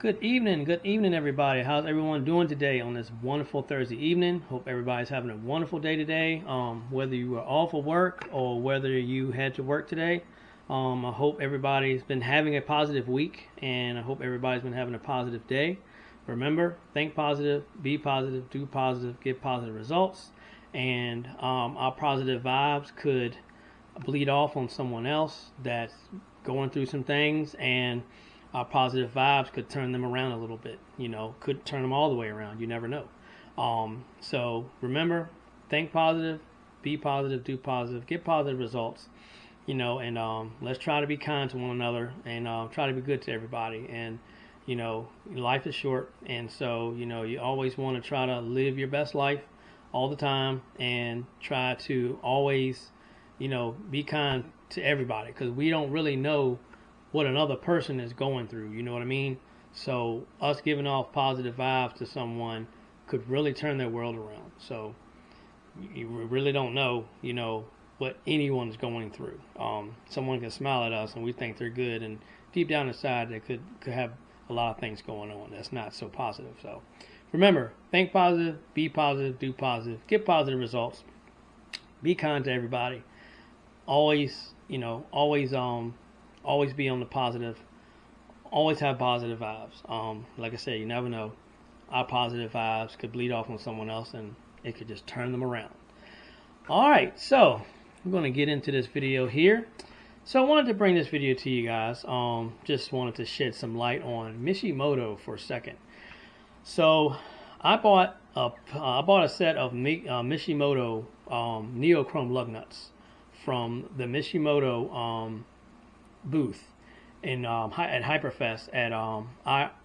Good evening, everybody. How's everyone doing today on this wonderful Thursday evening? Hope everybody's having a wonderful day today. Whether you were off of work or whether you had to work today, I hope everybody's been having a positive week, and I hope everybody's been having a positive day. Remember, think positive, be positive, do positive, get positive results, and our positive vibes could bleed off on someone else that's going through some things, and our positive vibes could turn them around a little bit. Could turn them all the way around. You never know. So remember, think positive, be positive, do positive, get positive results. And let's try to be kind to one another, and try to be good to everybody. And life is short, and so you always want to try to live your best life all the time, and try to always be kind to everybody, because we don't really know what another person is going through. You know what I mean? So us giving off positive vibes to someone could really turn their world around. So you really don't know, what anyone's going through. Someone can smile at us and we think they're good, and deep down inside they could have a lot of things going on that's not so positive. So remember, think positive, be positive, do positive, get positive results, be kind to everybody. Always be on the positive. Always have positive vibes. Like I said, you never know. Our positive vibes could bleed off on someone else, and it could just turn them around. All right, so I'm going to get into this video here. So I wanted to bring this video to you guys. Just wanted to shed some light on Mishimoto for a second. So I bought a set of Mishimoto Neochrome lug nuts from the Mishimoto booth at Hyperfest at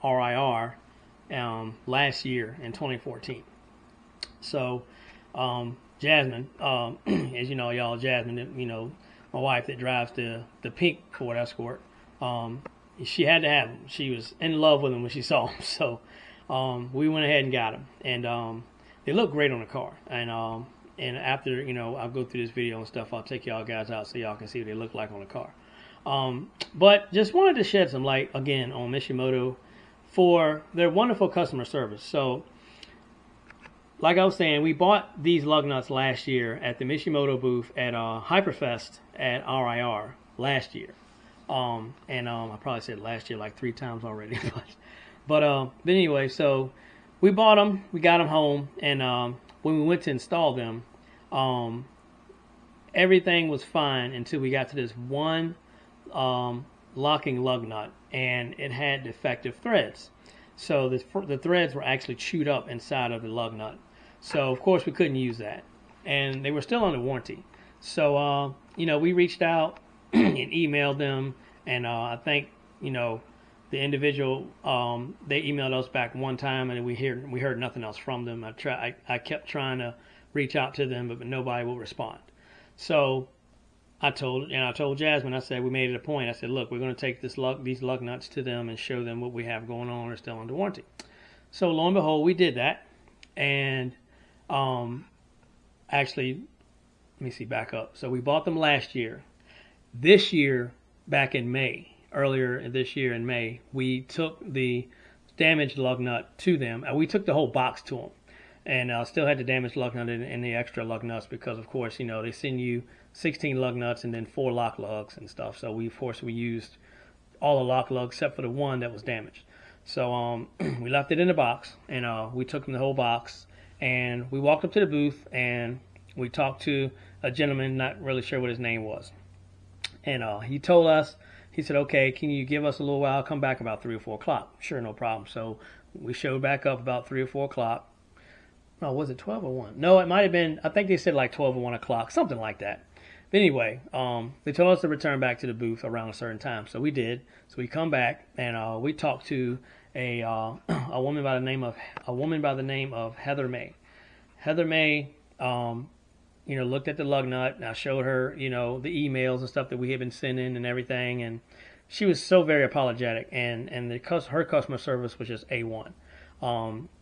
RIR last year in 2014. So Jasmine, as you know, y'all, Jasmine, my wife that drives the pink Ford Escort, she had to have them. She was in love with them when she saw them. So we went ahead and got them, and they look great on the car. And after I'll go through this video and stuff, I'll take y'all guys out so y'all can see what they look like on the car. But just wanted to shed some light again on Mishimoto for their wonderful customer service. So like I was saying, we bought these lug nuts last year at the Mishimoto booth at Hyperfest at RIR last year. I probably said last year like 3 times already. but anyway, so we bought them, we got them home, and when we went to install them, everything was fine until we got to this one locking lug nut, and it had defective threads. So the threads were actually chewed up inside of the lug nut. So of course we couldn't use that, and they were still under warranty. So we reached out and emailed them, and I think the individual they emailed us back one time, and we heard nothing else from them. I kept trying to reach out to them, but nobody will respond. So I told Jasmine, I said, we made it a point. I said, look, we're going to take these lug nuts to them and show them what we have going on. They're still under warranty. So lo and behold, we did that. And actually, let me see, back up. So we bought them last year. This year, back in May, earlier this year in May, we took the damaged lug nut to them. We took the whole box to them. And still had the damaged lug nut and the extra lug nuts, because of course they send you 16 lug nuts and then 4 lock lugs and stuff. So we used all the lock lugs except for the one that was damaged. So we left it in the box, and we took them the whole box, and we walked up to the booth, and we talked to a gentleman, not really sure what his name was, and he told us, he said, okay, can you give us a little while? I'll come back about 3 or 4 o'clock. Sure, no problem. So we showed back up about 3 or 4 o'clock. No, was it 12 or 1? No, it might have been, I think they said like 12 or 1 o'clock, something like that. But anyway, they told us to return back to the booth around a certain time. So we did. So we come back, and we talked to a woman by the name of Heather May. Heather May, looked at the lug nut, and I showed her, the emails and stuff that we had been sending and everything. And she was so very apologetic, and her customer service was just A1.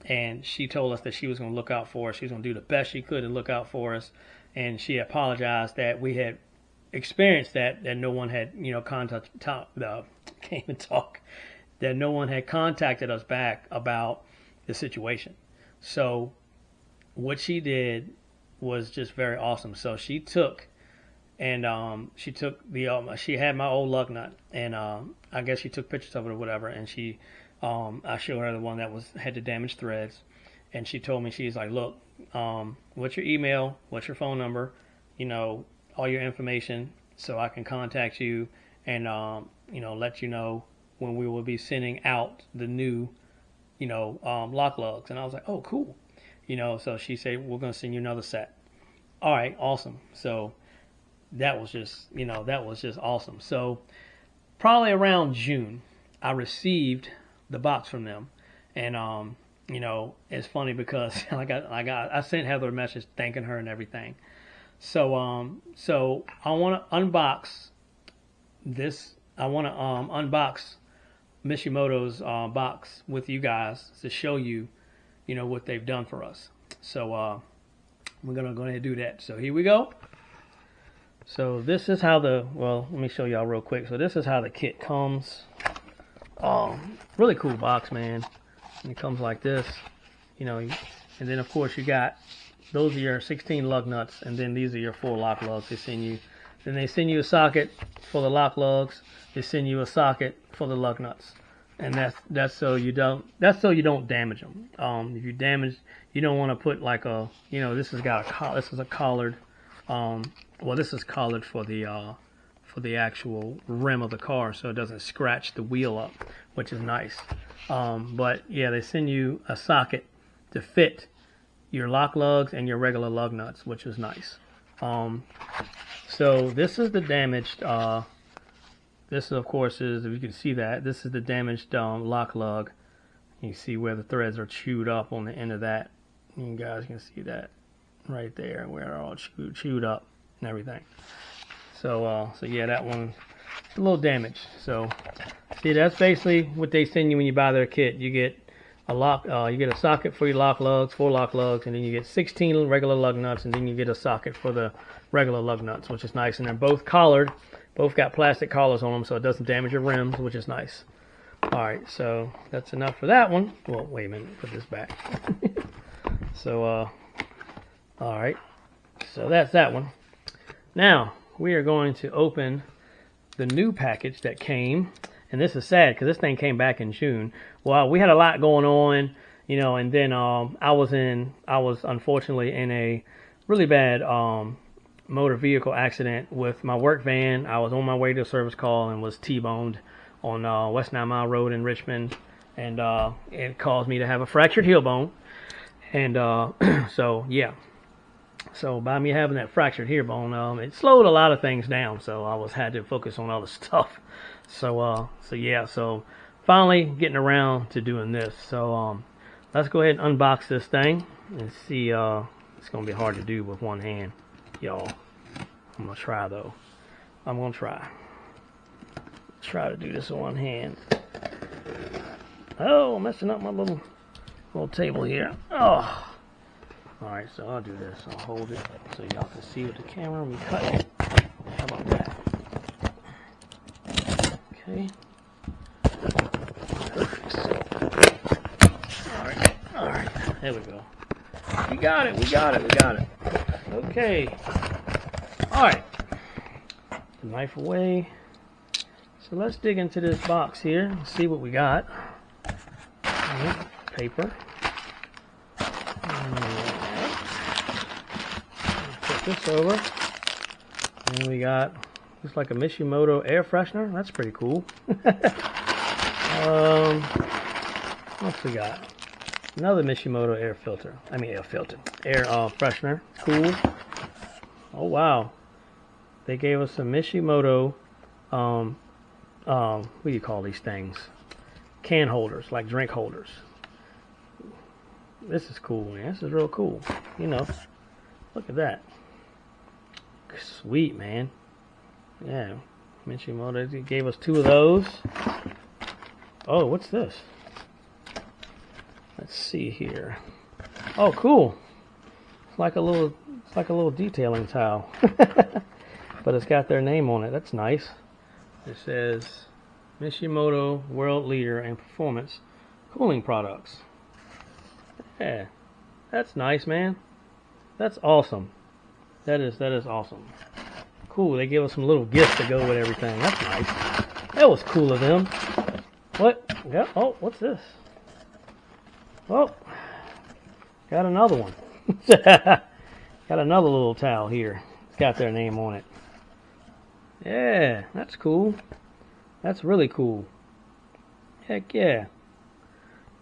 And she told us that she was going to look out for us. She was going to do the best she could to look out for us. And she apologized that we had experienced that no one had, came and talk that no one had contacted us back about the situation. So what she did was just very awesome. So she took the she had my old lug nut, and I guess she took pictures of it or whatever, and I showed her the one that had the damaged threads, and she told me, she's like, look, what's your email, what's your phone number, all your information, so I can contact you and let you know when we will be sending out the new lock lugs. And I was like, oh, cool. So she said, we're going to send you another set. All right, awesome. So that was just awesome. So probably around June, I received the box from them. And, it's funny because I sent Heather a message thanking her and everything. So I want to unbox this. I want to unbox Mishimoto's box with you guys to show you, what they've done for us. So we're going to go ahead and do that. So here we go. So this is how let me show y'all real quick. So this is how the kit comes. Really cool box, man. And it comes like this, and then of course you got, those are your 16 lug nuts, and then these are your 4 lock lugs they send you. Then they send you a socket for the lock lugs. They send you a socket for the lug nuts, and that's so you don't damage them. If you damage, you don't want to put like a, this is a collard. This is collared for the actual rim of the car, so it doesn't scratch the wheel up, which is nice. But yeah, they send you a socket to fit your lock lugs and your regular lug nuts, which is nice. So this is the damaged. This of course is, if you can see that, this is the damaged lock lug. You see where the threads are chewed up on the end of that. You guys can see that right there, where they're all chewed up and everything. So yeah, that one's a little damaged. So see, that's basically what they send you when you buy their kit. You get a lock, you get a socket for your lock lugs, 4 lock lugs, and then you get 16 regular lug nuts, and then you get a socket for the regular lug nuts, which is nice. And they're both collared, both got plastic collars on them, so it doesn't damage your rims, which is nice. All right, so that's enough for that one. Well, wait a minute, put this back. So, all right, so that's that one. Now we are going to open the new package that came. And this is sad because this thing came back in June. Well, we had a lot going on, and then I was unfortunately in a really bad motor vehicle accident with my work van. I was on my way to a service call and was T-boned on West 9 Mile Road in Richmond, and it caused me to have a fractured heel bone. And so yeah. So by me having that fractured heel bone, it slowed a lot of things down. So I had to focus on other stuff. So yeah, so finally getting around to doing this. So let's go ahead and unbox this thing and see. It's gonna be hard to do with one hand, y'all. I'm gonna try though. I'm gonna try to do this with one hand. Oh, messing up my little table here. Oh. All right, so I'll do this. I'll hold it so y'all can see with the camera me cut it. How about that? Okay. Perfect. All right. There we go. We got it. Okay. All right. The knife away. So let's dig into this box here and see what we got. All right. Paper. Put this over. And we got, looks like a Mishimoto air freshener. That's pretty cool. What's we got? Another Mishimoto air freshener. Cool. Oh wow. They gave us some Mishimoto, what do you call these things? Can holders, like drink holders. This is cool, man. This is real cool. Look at that. Sweet, man. Yeah, Mishimoto gave us 2 of those. Oh, what's this? Let's see here. Oh, cool. It's like a little detailing towel, but it's got their name on it. That's nice. It says Mishimoto, world leader in performance cooling products. Yeah, that's nice, man. That's awesome. That is awesome. Cool. They give us some little gifts to go with everything. That's nice. That was cool of them. What? Yeah. Oh, what's this? Oh, got another one. Got another little towel here. It's got their name on it. Yeah, that's cool. That's really cool. Heck yeah.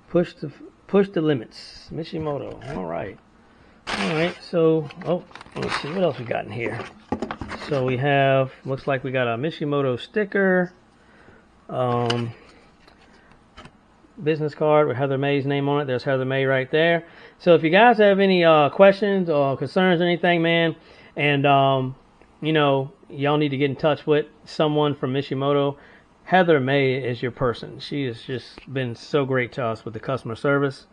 Push the limits. Mishimoto. All right. So, let's see what else we got in here. So we have, looks like we got a Mishimoto sticker, business card with Heather May's name on it. There's Heather May right there. So if you guys have any questions or concerns or anything, man, and y'all need to get in touch with someone from Mishimoto, Heather May is your person. She has just been so great to us with the customer service.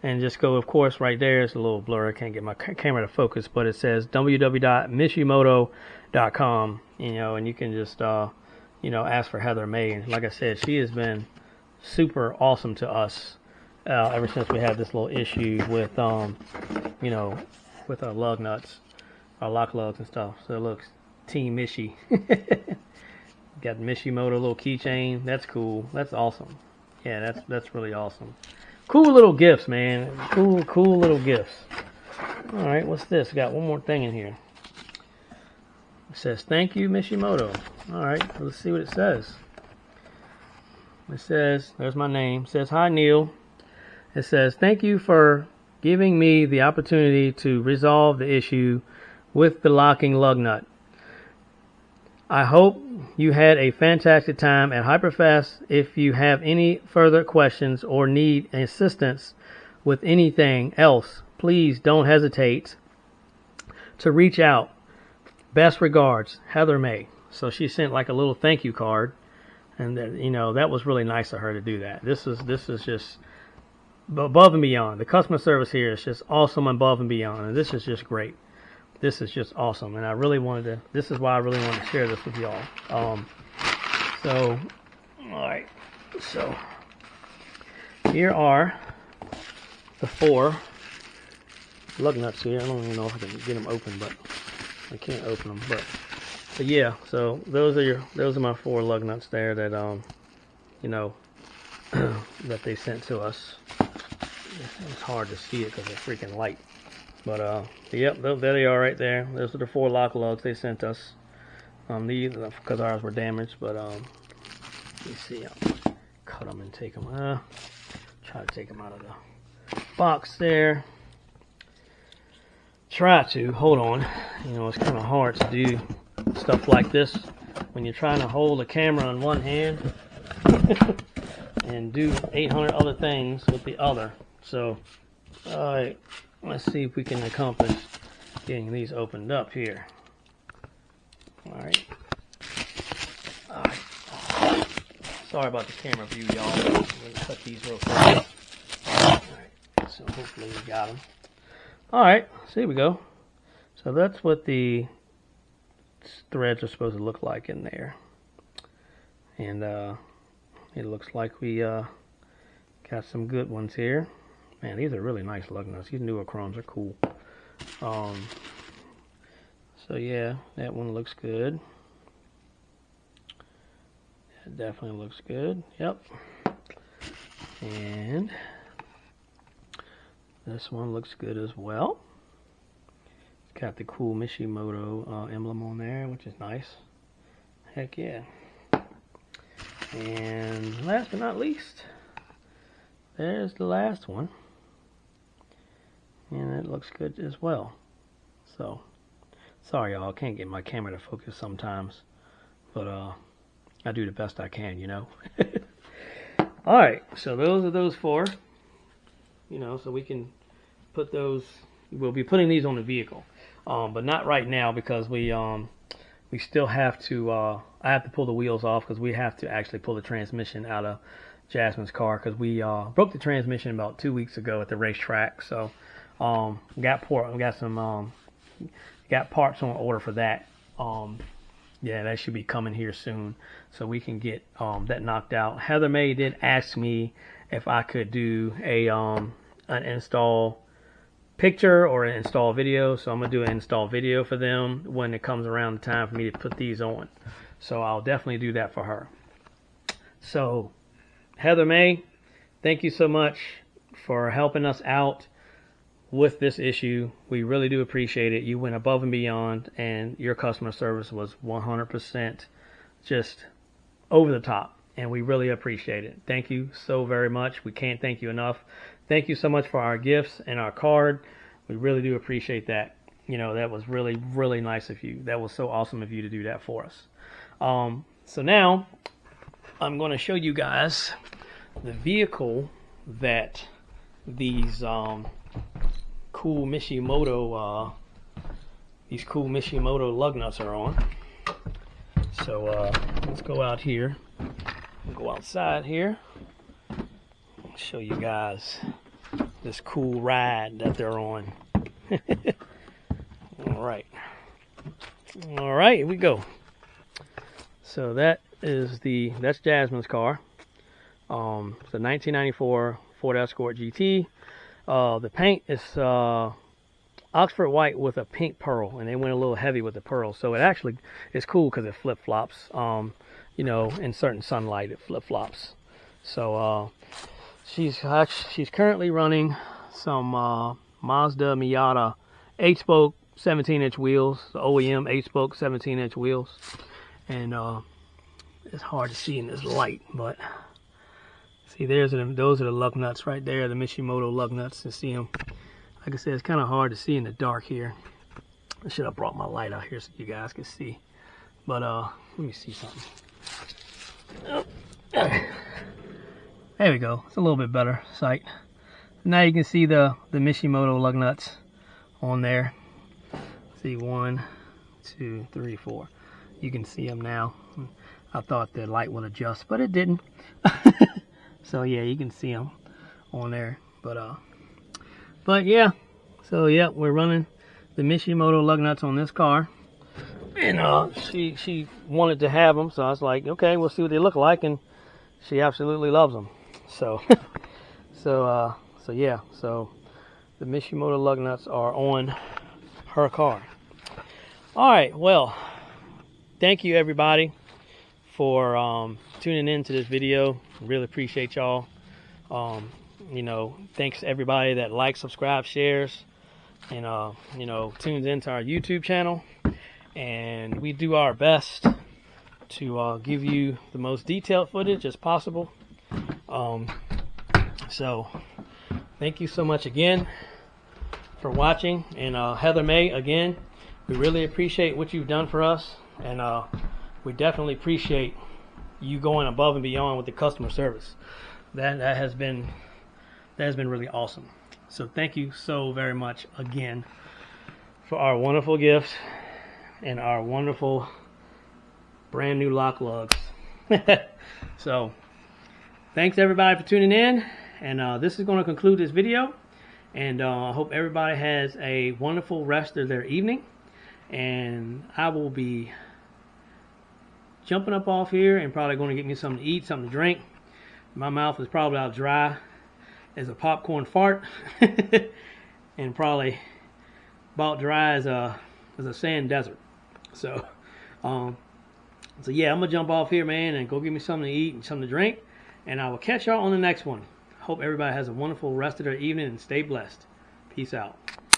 And just go, of course, right there. It's a little blur. I can't get my camera to focus, but it says www.mishimoto.com. And you can just, ask for Heather May. And like I said, she has been super awesome to us ever since we had this little issue with, with our lug nuts, our lock lugs and stuff. So it looks Team Mishi. Got Mishimoto little keychain. That's cool. That's awesome. Yeah, that's really awesome. Cool little gifts, man. Cool little gifts. All right, what's this? Got one more thing in here. It says, thank you, Mishimoto. All right, let's see what it says. It says, there's my name. It says, hi, Neil. It says, thank you for giving me the opportunity to resolve the issue with the locking lug nut. I hope you had a fantastic time at Hyperfest. If you have any further questions or need assistance with anything else, please don't hesitate to reach out. Best regards, Heather May. So she sent like a little thank you card, and that was really nice of her to do that. This is just above and beyond. The customer service here is just awesome, above and beyond, and this is just great. This is just awesome, and this is why I really wanted to share this with y'all. Alright, so here are the 4 lug nuts here. I don't even know if I can get them open, but I can't open them, but yeah, so those are my 4 lug nuts there that that they sent to us. It's hard to see it because it's freaking light. But, yep, there they are right there. Those are the 4 lock lugs they sent us. These, because ours were damaged, but, let me see. I'll cut them and take them. Try to take them out of the box there. Try to. Hold on. It's kind of hard to do stuff like this when you're trying to hold a camera in one hand and do 800 other things with the other. So, alright. Let's see if we can accomplish getting these opened up here. Alright. Sorry about the camera view, y'all. I'm going to cut these real quick. Alright. So hopefully we got them. Alright. So here we go. So that's what the threads are supposed to look like in there. And it looks like we got some good ones here. Man, these are really nice lug nuts. These newer chromes are cool. So yeah, that one looks good. That definitely looks good. Yep. And this one looks good as well. It's got the cool Mishimoto emblem on there, which is nice. Heck yeah. And last but not least, there's the last one. And it looks good as well. So, sorry y'all, I can't get my camera to focus sometimes. But I do the best I can, Alright, so those are those 4. So we can put those, we'll be putting these on the vehicle. But not right now because we still have to, I have to pull the wheels off because we have to actually pull the transmission out of Jasmine's car because we broke the transmission about 2 weeks ago at the racetrack. So, got parts on order for that. Yeah, that should be coming here soon, so we can get that knocked out. Heather May did ask me if I could do a an install picture or an install video, so I'm gonna do an install video for them when it comes around the time for me to put these on. So I'll definitely do that for her. So Heather May, thank you so much for helping us out with this issue. We really do appreciate it. You went above and beyond, and your customer service was 100% just over the top, and we really appreciate it. Thank you so very much. We can't thank you enough. Thank you so much for our gifts and our card. We really do appreciate that. You know, that was really, really nice of you. That was so awesome of you to do that for us. So now I'm going to show you guys the vehicle that these cool Mishimoto lug nuts are on. So let's go out here. We'll go outside here. I'll show you guys this cool ride that they're on. All right, here we go. So that's Jasmine's car. It's a 1994 Ford Escort GT. The paint is Oxford white with a pink pearl, and they went a little heavy with the pearl. So it actually is cool because it flip-flops. You know, in certain sunlight, it flip-flops. So she's currently running some Mazda Miata 8-spoke 17-inch wheels, the OEM 8-spoke 17-inch wheels. And it's hard to see in this light, but see, those are the lug nuts right there, the Mishimoto lug nuts. To see them, like I said, it's kind of hard to see in the dark here. I should have brought my light out here so you guys can see. But let me see something. Oh. There we go. It's a little bit better sight. Now you can see the Mishimoto lug nuts on there. See, 1, 2, 3, 4. You can see them now. I thought the light would adjust, but it didn't. So yeah, you can see them on there. But yeah. So yeah, we're running the Mishimoto lug nuts on this car, and she wanted to have them, so I was like, okay, we'll see what they look like, and she absolutely loves them. So so yeah, so the Mishimoto lug nuts are on her car. All right, well, thank you everybody for tuning in to this video. Really appreciate y'all. You know, thanks to everybody that likes, subscribes, shares, and you know, tunes into our YouTube channel. And we do our best to give you the most detailed footage as possible. So thank you so much again for watching. And Heather May, again, we really appreciate what you've done for us, and we definitely appreciate you going above and beyond with the customer service. That has been really awesome. So thank you so very much again for our wonderful gifts and our wonderful brand new lock lugs. So thanks everybody for tuning in, and this is going to conclude this video, and I hope everybody has a wonderful rest of their evening, and I will be jumping up off here and probably going to get me something to eat, something to drink. My mouth is probably out dry as a popcorn fart and probably about dry as a sand desert. So so yeah, I'm gonna jump off here, man, and go get me something to eat and something to drink, and I will catch y'all on the next one. Hope everybody has a wonderful rest of their evening and stay blessed. Peace out.